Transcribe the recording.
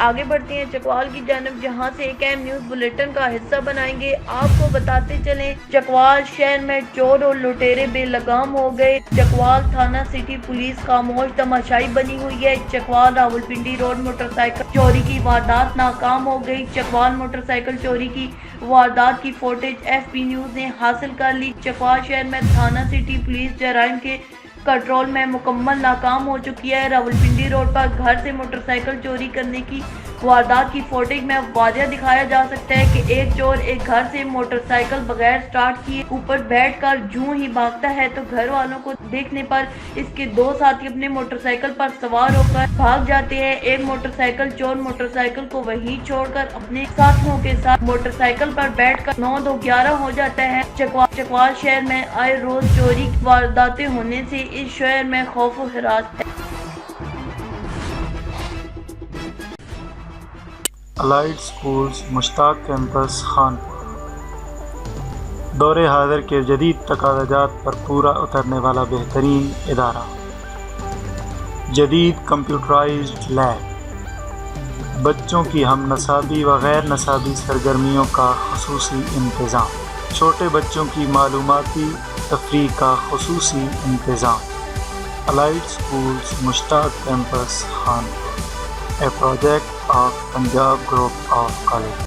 آگے بڑھتے ہیں چکوال کی جانب، جہاں سے ایک اہم نیوز بلیٹن کا حصہ بنائیں گے۔ آپ کو بتاتے چلیں چکوال شہر میں چور اور لٹیرے بے لگام ہو گئے۔ چکوال تھانہ سٹی پولیس خاموش تماشائی بنی ہوئی ہے۔ Chakwal Rawalpindi road motor cycle چوری کی واردات ناکام ہو گئی۔ چکوال موٹر سائیکل چوری کی واردات کی فوٹیج ایف پی نیوز نے حاصل کر لی۔ چکوال شہر میں تھانہ سٹی پولیس جرائم کے کنٹرول میں مکمل ناکام ہو چکی ہے۔ راولپنڈی روڈ پر گھر سے موٹر سائیکل چوری کرنے کی واردات کی فوٹیج میں واضح دکھایا جا سکتا ہے کہ ایک چور ایک گھر سے موٹر سائیکل بغیر سٹارٹ کیے اوپر بیٹھ کر جوں ہی بھاگتا ہے تو گھر والوں کو دیکھنے پر اس کے دو ساتھی اپنے موٹر سائیکل پر سوار ہو کر بھاگ جاتے ہیں۔ ایک موٹر سائیکل چور موٹر سائیکل کو وہیں چھوڑ کر اپنے ساتھیوں کے ساتھ موٹر سائیکل پر بیٹھ کر 9-2-11 ہو جاتا ہے۔ چکوال شہر میں آئے روز چوری کی وارداتیں ہونے سے اس شہر میں خوف و ہراس ہے۔ Allied schools Mushtaq campus Khanpur دور حاضر کے جدید تقاضات پر پورا اترنے والا بہترین ادارہ، جدید کمپیوٹرائزڈ لیب، بچوں کی ہم نصابی و غیر نصابی سرگرمیوں کا خصوصی انتظام، چھوٹے بچوں کی معلوماتی تفریح کا خصوصی انتظام۔ Allied schools Mushtaq campus Khanpur, a project of Punjab Group of Colleges.